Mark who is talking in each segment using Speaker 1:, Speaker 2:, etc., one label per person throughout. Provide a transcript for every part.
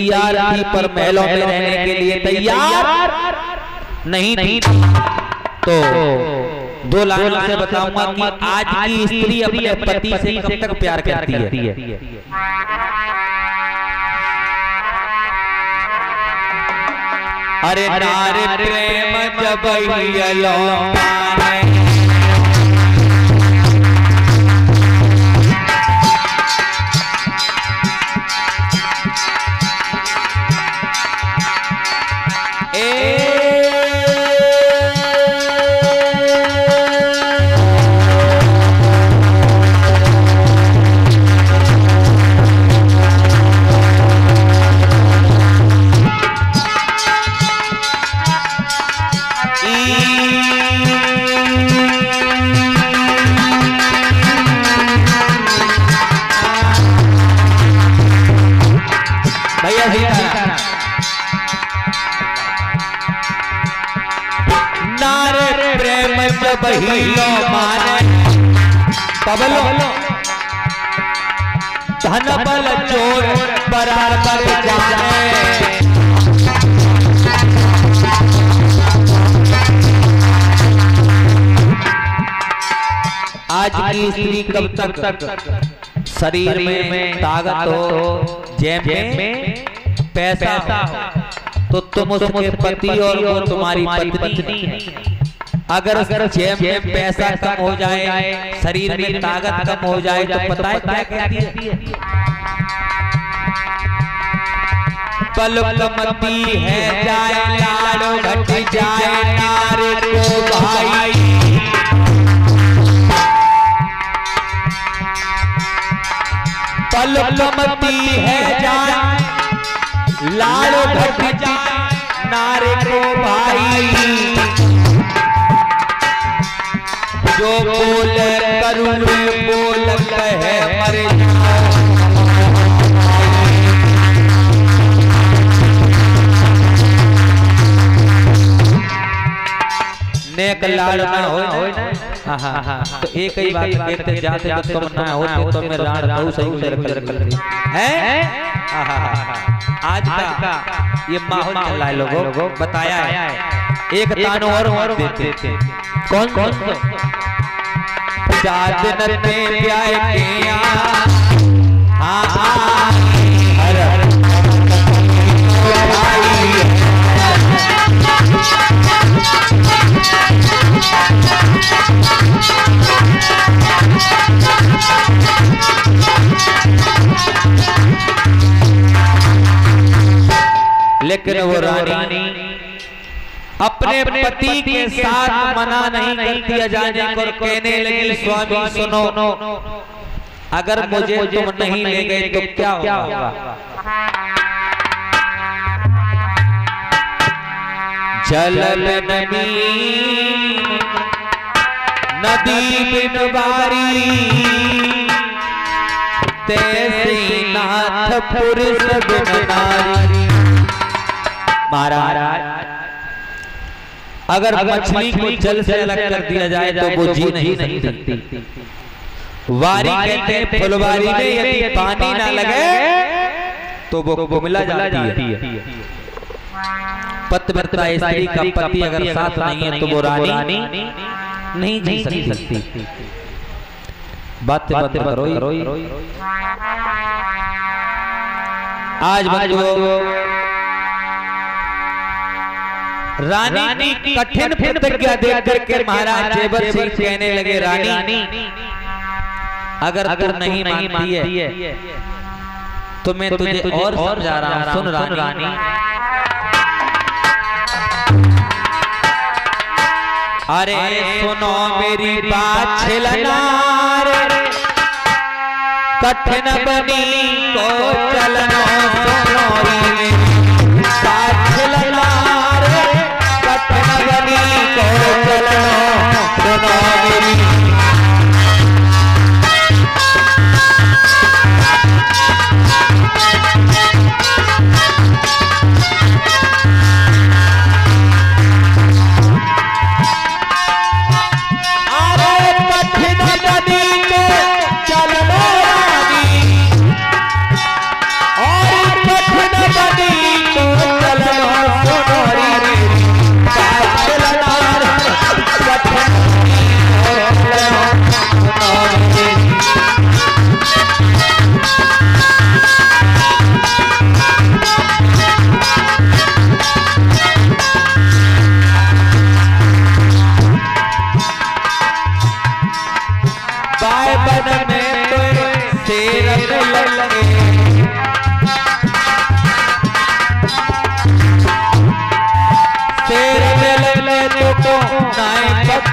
Speaker 1: तैयार थी पर महलों में रहने के लिए तैयार नहीं थी। तो दो लाइनों से बताऊंगा कि आज की स्त्री अपने पति से कब तक प्यार करती है। अरे नारे प्रेम जब बहिलो माने पबलो धन बल जोर बराबर जाने। आज की स्त्री कब तक शरीर में ताकत हो, जेब में पैसा हो, तो तुम उसके पति और वो तुम्हारी पत्नी है। अगर जेब में पैसा कम हो जाए, शरीर में ताकत कम हो जाए, तो पता है क्या कहती है? पलकमती है जाए लाड़ो घट जाए नारे को भाई। पलकमती है जाए लाड़ो घट जाए नारे को भाई। जो बोले करुण बोल कहे मरे नेक लाड़ ना हो तो एक ही बात कहते जाते तो तुम ना होते तो मैं लाड़ बहुत सही कर है। आज का ये माहौल चला है, लोगों बताया है। एक तानो और देते थे कौन जात नते प्याय किया लेकिन वो रानी अपने पति के साथ मना नहीं करती जाने को, कहने लगी स्वामी सुनो, अगर मुझे तुम नहीं ले गए तो क्या होगा? जल नदी नदी बिन बारी तैसी नाथ पुरुष बिन नारी। महाराज अगर मछली को जल से अलग कर दिया जाए तो वो जी नहीं सकती। वारी कहते हैं फुलवारी में यदि पानी ना लगे तो वो मिला जाती है। पतिव्रता स्त्री का पति अगर साथ नहीं है तो वो रानी नहीं जी सकती। बात करो आज रानी की कठिन प्रतिज्ञा देख करके महाराज जेवर सिंह कहने लगे रानी अगर तू नहीं मानती है तो मैं तुझे और समझा रहा हूं। सुन रानी अरे सुनो मेरी बात छिलना कठिन बनी को चलना सुनो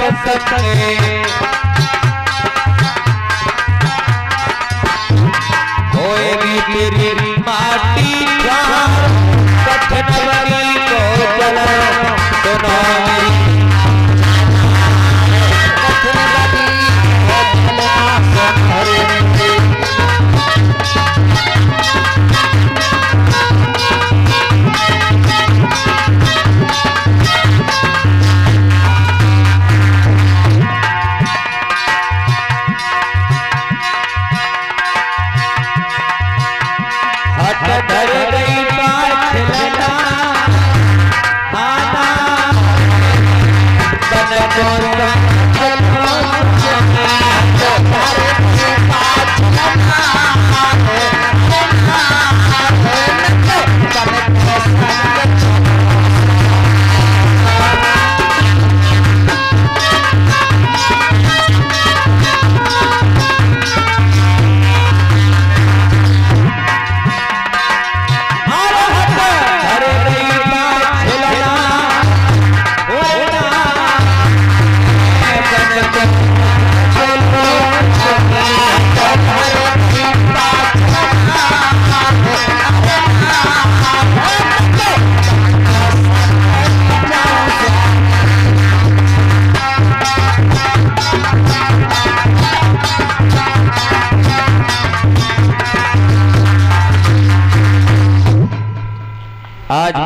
Speaker 1: संगे होएगी तेरी माटी कठिन बनी को चलो सुनो डर गई पाछलना आना आज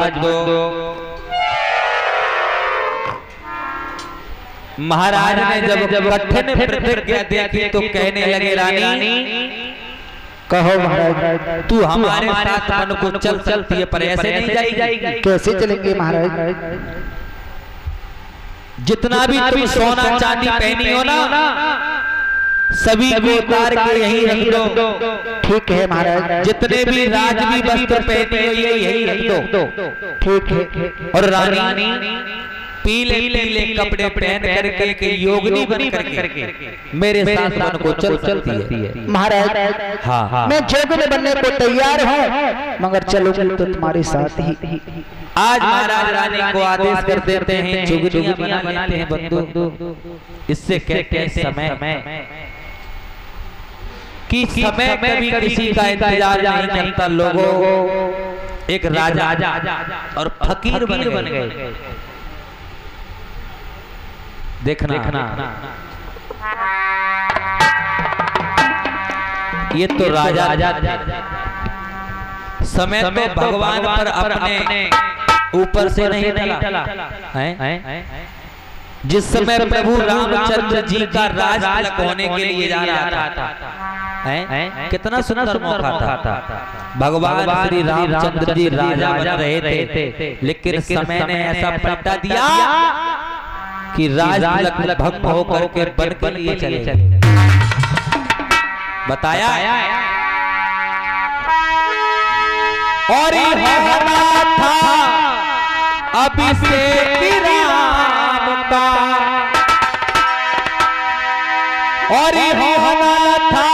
Speaker 1: महाराज ने जब कठिन प्रतिज्ञा देखी तो कहने लगे रानी
Speaker 2: कहो महाराज
Speaker 1: तू हमारे साथ मन को चल सकती है पर ऐसे नहीं जाएगी।
Speaker 2: कैसे चलेंगे महाराज?
Speaker 1: जितना भी तुम सोना चांदी पहनी हो ना सभी को उतार के यही रख दो।
Speaker 2: ठीक है महाराज।
Speaker 1: जितने भी राजवी वस्त्र पहने हो यही रख दो।
Speaker 2: ठीक है।
Speaker 1: और रानी पीले पीले कपड़े पहन करके के योगिनी बन करके मेरे साथ मन को चल सकती है
Speaker 2: महाराज।
Speaker 1: हाँ
Speaker 2: मैं जोगिनी बनने को तैयार हूँ मगर चलूंगी तो तुम्हारे साथ ही।
Speaker 1: आज महाराज रानी को आदेश कर देते हैं जोगिनियां बना लेते हैं बंधु। इससे कहते हैं समय कि समय कभी किसी का इंतजार नहीं करता। लोगों एक राजा और फकीर बन गए। देखना ये तो राजा समय तो भगवान पर अपने ऊपर से नहीं टला है। जिस समय प्रभु रामचंद्र जी का राज तिलक होने के लिए जा रहा था कितना सुंदर मौका था। भगवान श्री रामचंद्र जी राजा बन रहे थे लेकिन समय ने ऐसा पलटा दिया कि राज तिलक भंग होकर के बन के लिए चले। बताया और होना था अभिषेक राम का और होना था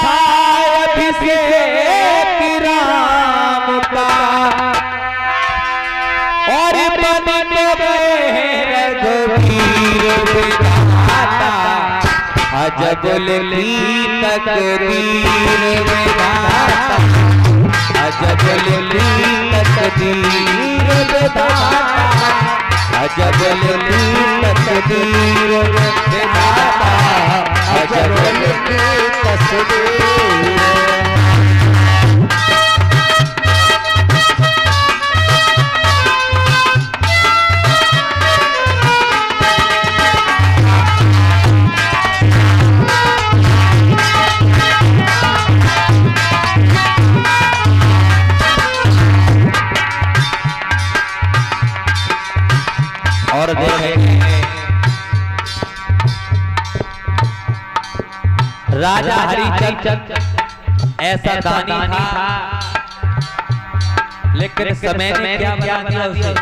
Speaker 1: अभिषेक राम का और बन गए रघुवीर विधाता अजब लिखी तकदीर विधाता अजब लिखी तकदीर विधाता अजब लिखी तकदीर विधाता अजब लिखी तकदीर। और राजा हरिचंद ऐसा दानी था लेकिन समय ने क्या बना दिया उसे।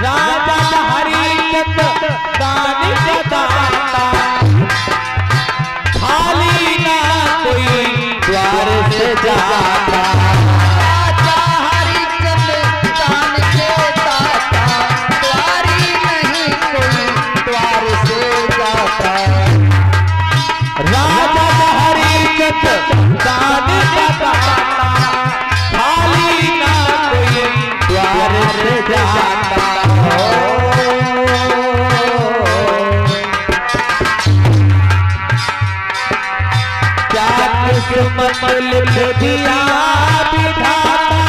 Speaker 1: राजा हरिचंद दानी का दाता खाली ना कोई द्वार से जाता।
Speaker 2: राजा हरिचंद दान के दाता द्वारी नहीं
Speaker 1: जाता हो। क्या किस्मत लिख दिया विधाता,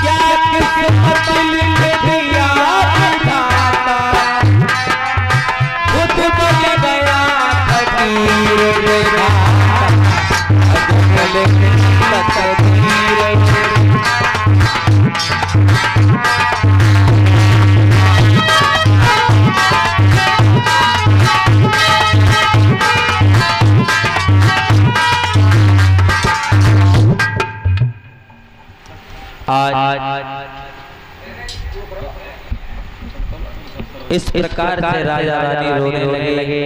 Speaker 1: क्या किस्मत लिख दिया विधाता, खुद बन गया फकीर आज इस प्रकार से राजा रानी रोने लगे।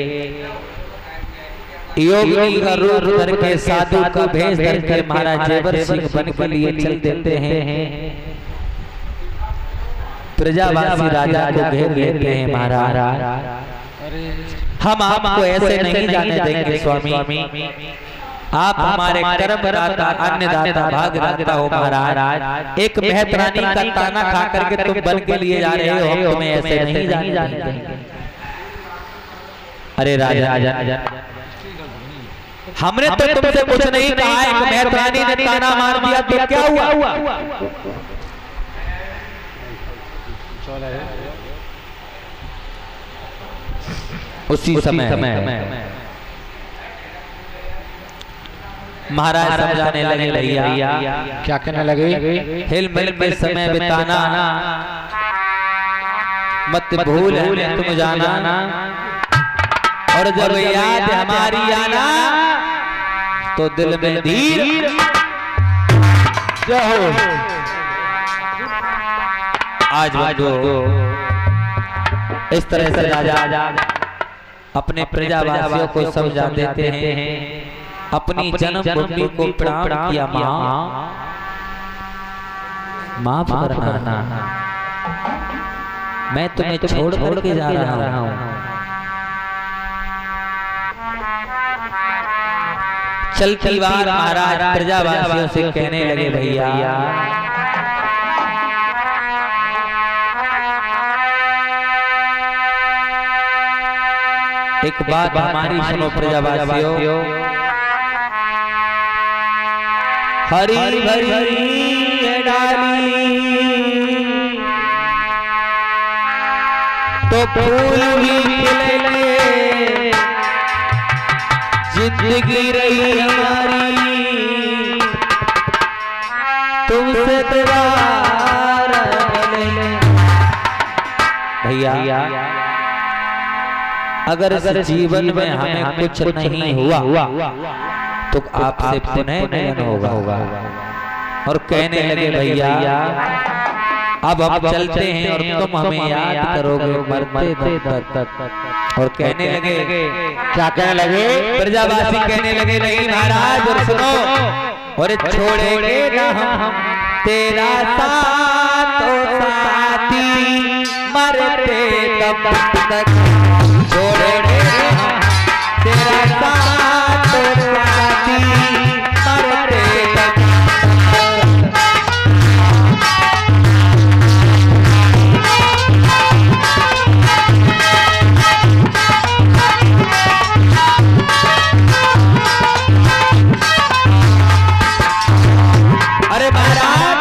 Speaker 1: योगी का रूप धर के, साधु का भेष धर के महाराज जेवर सिंह बन के लिए चल देते हैं। प्रजावासी राजा को घेर लेते हैं। महाराज हम आपको ऐसे नहीं जाने देंगे स्वामी, आप हमारे कर्म दाता, अन्नदाता, भागदाता हो महाराज। एक मेहतरानी का ताना खा करके तुम बल के लिए जा रहे हो, हम तुम्हें ऐसे नहीं जाने देंगे। अरे राजा, हमने तो तुमसे कुछ नहीं कहा, एक मेहतरानी ने ताना मार दिया तो क्या हुआ? उसी समय महाराज समझाने लगे, भैया
Speaker 2: क्या कहने लगे?
Speaker 1: हिल मिल के समय बिताना मत भूल हमें तुम जाना, और जब याद हमारी आना तो दिल में धीर जो हो। आज वो इस तरह से राजा अपने प्रजावासियों को समझा देते हैं। अपनी जन्मभूमि को प्रणाम किया, माफ करना, मैं तुम्हें छोड़ के जा रहा हूँ। चलती बार महाराज प्रजावासियों से कहने लगे, भैया एक बात हमारी सुनो प्रजावासियों। हरी भरी डाली तो फूल भी खिले, जिंदगी रही हमारी तुमसे दीवार मिले। भैया अगर जीवन में हमें कुछ नहीं हुआ तो आपसे पुनः मिलन होगा। और कहने लगे, भैया अब हम चलते हैं और तुम हमें याद करोगे मरते तक। और कहने लगे,
Speaker 2: क्या कहने लगे?
Speaker 1: प्रजावासी कहने लगे, नहीं महाराज और सुनो, और छोड़ेंगे ना हम तेरा साथ ओ साथी, मरते तब तक छोड़ेंगे हम तेरा साथ ओ साथी, मरते तब तक। अरे महाराज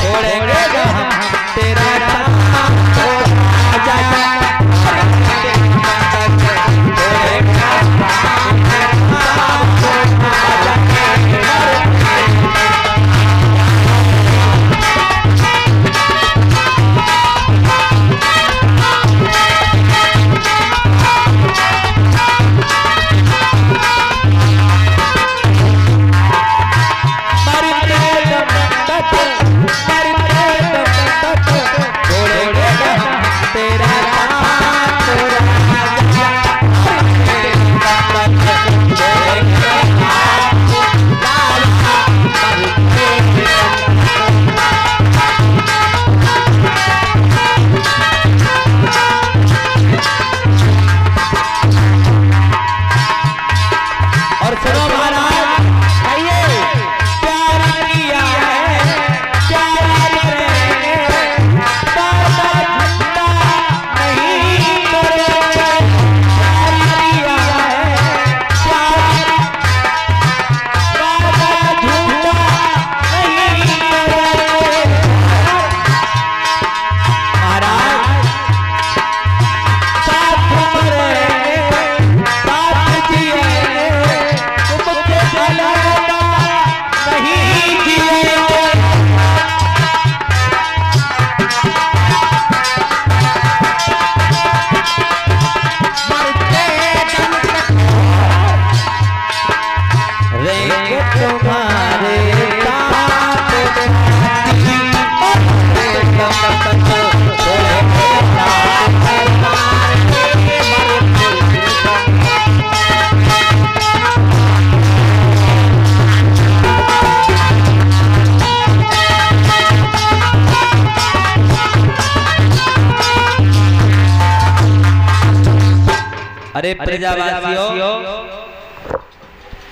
Speaker 1: छोड़ेंगे हम तेरा साथ ओ साथी, अरे प्रजावासियों,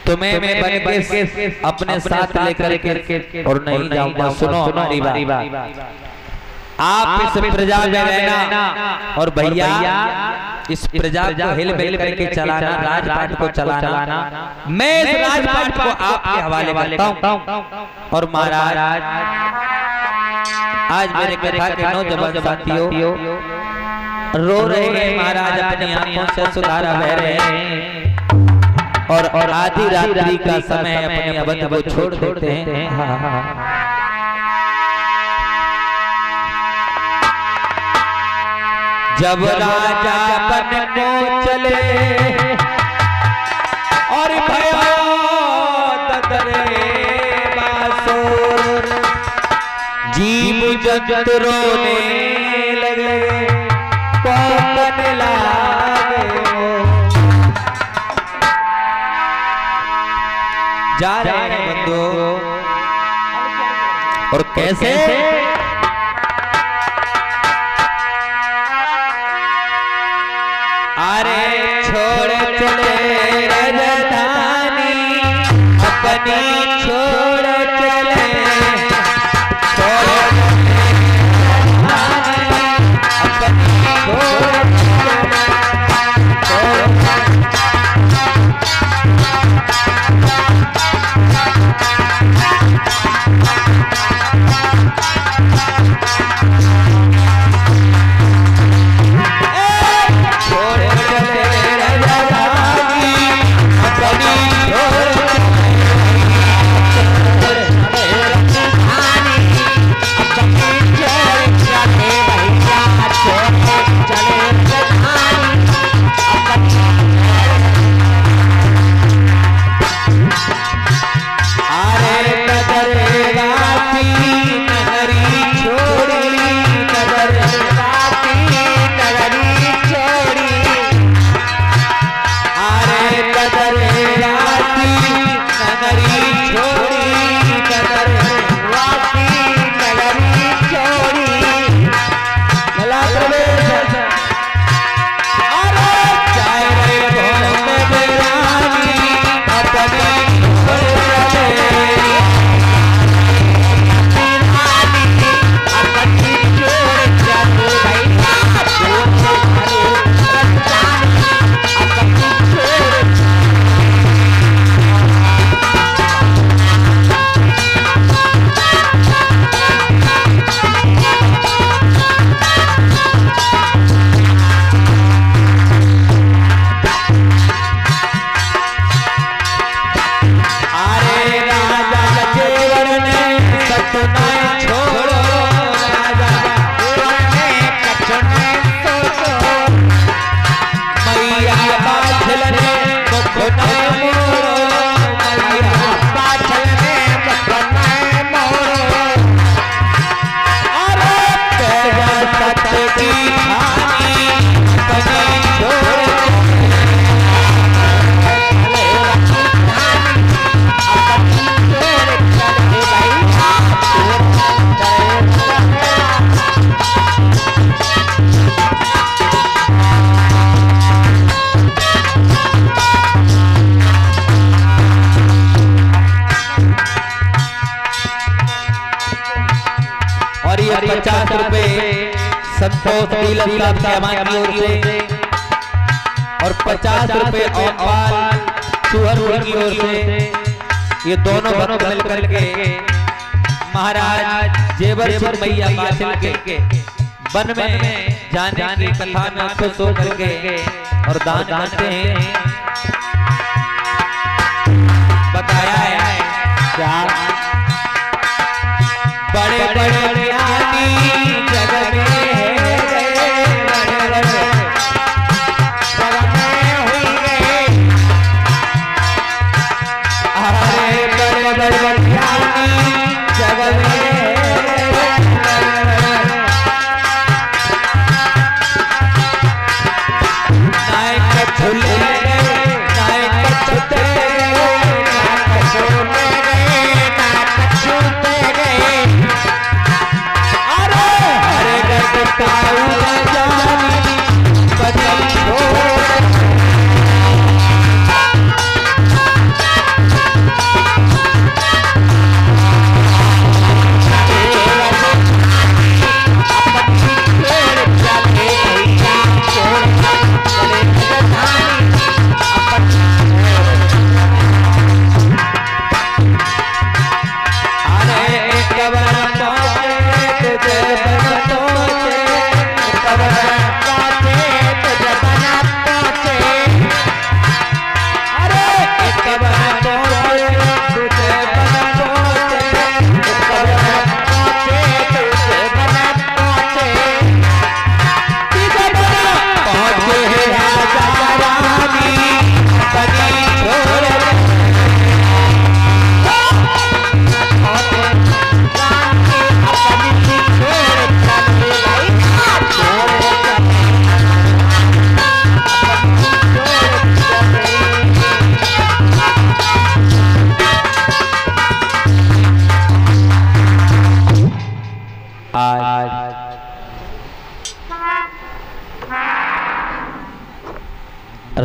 Speaker 1: तुम्हें मैं बन के अपने साथ लेकर के और नहीं जाऊंगा। सुनो हमारी बात। आप इस प्रजा में रहना और भैया इस प्रजा को हिल मिल करके चलाना, राजपाट को चलाना। मैं इस राजपाट को आपके हवाले करता हूँ। और महाराज, आज मेरे कथा के नौजवान साथियों रो रहे हैं महाराज, अपनी आंखों से सुधारा बह रहे हैं और आधी रात्रि का समय अपनी अवध को छोड़ देते हैं। जब राजा बन को चले और भया ततरे बासुर, जीव जगत रोने लगे, कौन लागे जा रहे हैं बंधु। और कैसे अरे छोड़ चले राजधानी अपनी, छोड़ चले और ये 50 रुपए संतोष डीलर साहब के हमारी ओर से और 50 रुपए औरपाल सुहरपुर की ओर से, ये दोनों भक्त मिलकर के महाराज जेवर सिंह मैया बाछल के वन में जाने की कथा में खुश होकर के और दान करते हैं। बताया है क्या बड़े बड़े ज्ञानी जग में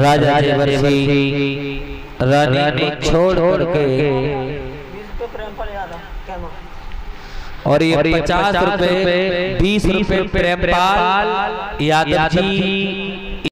Speaker 1: राजा देवर्षि रानी को छोड़ के और ये 50 रुपए 20 रुपए प्रेमपाल यादव जी